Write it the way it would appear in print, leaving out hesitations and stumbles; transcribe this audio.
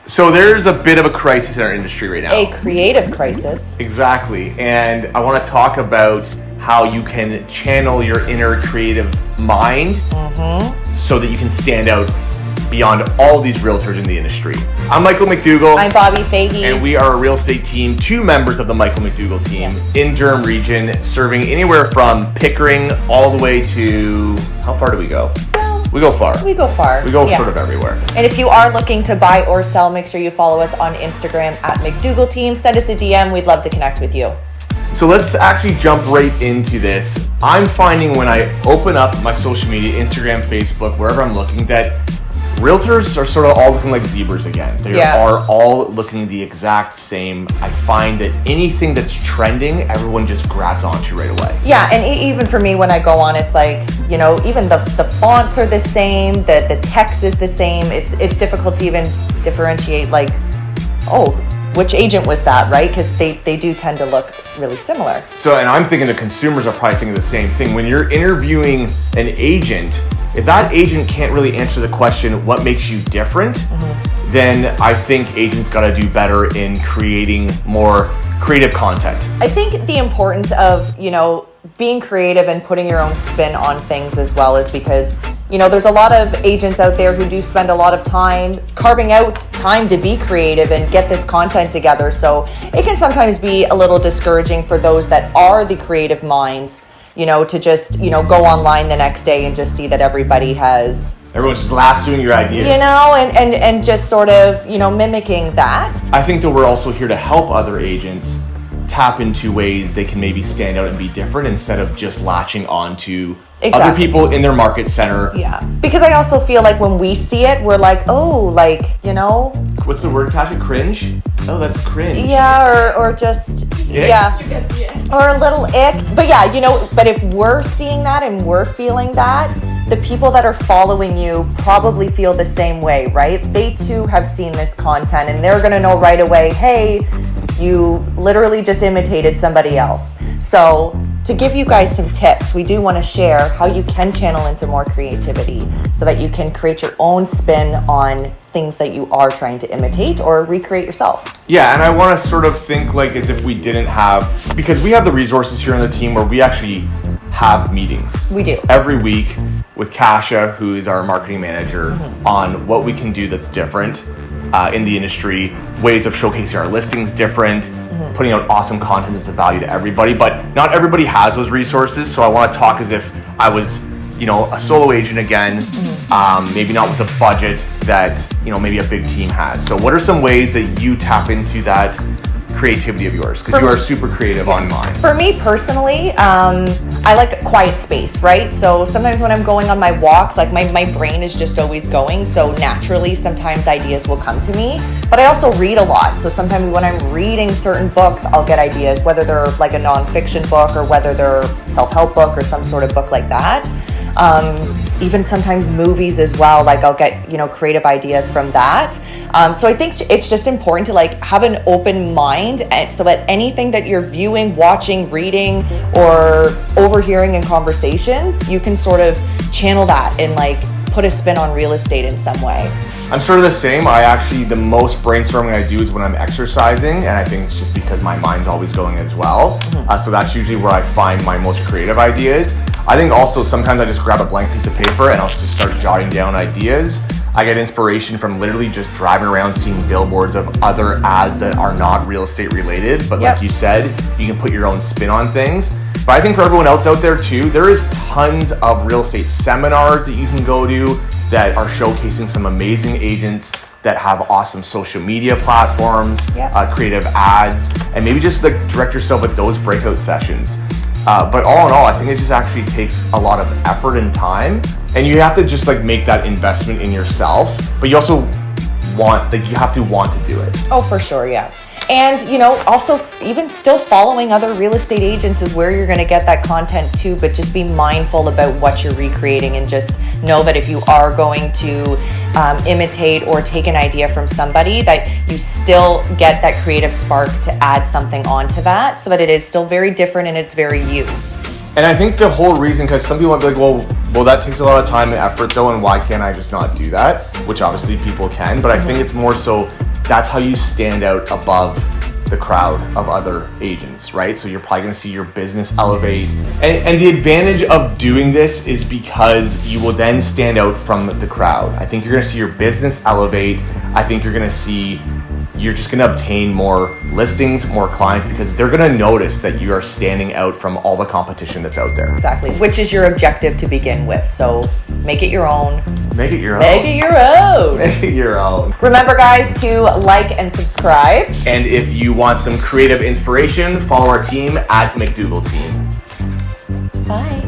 So there's a bit of a crisis in our industry right now. A creative crisis. Exactly. And I want to talk about how you can channel your inner creative mind so that you can stand out beyond all these realtors in the industry. I'm Michael McDougall. I'm Bobbi Fahey. And we are a real estate team, 2 members of the Michael McDougall team in Durham region, serving anywhere from Pickering all the way to, how far do we go? We go far. We go far. We go sort of everywhere. And if you are looking to buy or sell, make sure you follow us on Instagram at McDougall Team. Send us a DM. We'd love to connect with you. So let's actually jump right into this. I'm finding when I open up my social media, Instagram, Facebook, wherever I'm looking, that realtors are sort of all looking like zebras again. They are all looking the exact same. I find that anything that's trending, everyone just grabs onto right away. Yeah, and even for me, when I go on, it's like, you know, even the fonts are the same, the text is the same. It's difficult to even differentiate, like, oh, which agent was that, right? Because they do tend to look really similar. So, and I'm thinking the consumers are probably thinking the same thing. When you're interviewing an agent, if that agent can't really answer the question, what makes you different, then I think agents got to do better in creating more creative content. I think the importance of, you know, being creative and putting your own spin on things as well is because, you know, there's a lot of agents out there who do spend a lot of time carving out time to be creative and get this content together. So it can sometimes be a little discouraging for those that are the creative minds, you know, to just, you know, go online the next day and just see that everyone's just lassoing your ideas. You know, and just sort of, you know, mimicking that. I think that we're also here to help other agents tap into ways they can maybe stand out and be different instead of just latching on to other people in their market center. Yeah, because I also feel like when we see it, we're like, oh, like, you know. What's the word, Kasha? Cringe? Oh, that's cringe. Yeah, or just, or a little ick. But yeah, you know, but if we're seeing that and we're feeling that, the people that are following you probably feel the same way, right? They too have seen this content and they're gonna know right away, hey, you literally just imitated somebody else. So to give you guys some tips, we do want to share how you can channel into more creativity so that you can create your own spin on things that you are trying to imitate or recreate yourself. Yeah, and I want to sort of think like as if we didn't have, because we have the resources here on the team where we actually have meetings. We do. Every week with Kasha, who is our marketing manager, on what we can do that's different in the industry, ways of showcasing our listings different, putting out awesome content that's of value to everybody, but not everybody has those resources. So I want to talk as if I was, you know, a solo agent again, maybe not with a budget that, you know, maybe a big team has. So what are some ways that you tap into that creativity of yours? Because you are super creative online. For me personally, I like a quiet space, right? So sometimes when I'm going on my walks, like my brain is just always going. So naturally, sometimes ideas will come to me. But I also read a lot. So sometimes when I'm reading certain books, I'll get ideas, whether they're like a nonfiction book or whether they're self-help book or some sort of book like that. Even sometimes movies as well, like I'll get, you know, creative ideas from that. So I think it's just important to like have an open mind and so that anything that you're viewing, watching, reading, or overhearing in conversations, you can sort of channel that and like put a spin on real estate in some way. I'm sort of the same. The most brainstorming I do is when I'm exercising, and I think it's just because my mind's always going as well. So that's usually where I find my most creative ideas. I think also sometimes I just grab a blank piece of paper and I'll just start jotting down ideas. I get inspiration from literally just driving around seeing billboards of other ads that are not real estate related, but like you said, you can put your own spin on things. But I think for everyone else out there too, there is tons of real estate seminars that you can go to that are showcasing some amazing agents that have awesome social media platforms, creative ads, and maybe just like direct yourself at those breakout sessions. But all in all, I think it just actually takes a lot of effort and time, and you have to just like make that investment in yourself, but you also you have to want to do it. Oh, for sure, yeah. And, you know, also even still following other real estate agents is where you're going to get that content too, but just be mindful about what you're recreating and just know that if you are going to imitate or take an idea from somebody, that you still get that creative spark to add something onto that so that it is still very different and it's very you. And I think the whole reason, because some people might be like, well, that takes a lot of time and effort though, and why can't I just not do that? Which obviously people can, but I think it's more so that's how you stand out above the crowd of other agents, right? So you're probably gonna see your business elevate. And the advantage of doing this is because you will then stand out from the crowd. I think you're gonna see your business elevate. I think you're just gonna obtain more listings, more clients, because they're gonna notice that you are standing out from all the competition that's out there. Exactly, which is your objective to begin with. So make it your own. Make it your own. Make it your own. Make it your own. Remember, guys, to like and subscribe. And if you want some creative inspiration, follow our team at MCDOUGALL Team. Bye.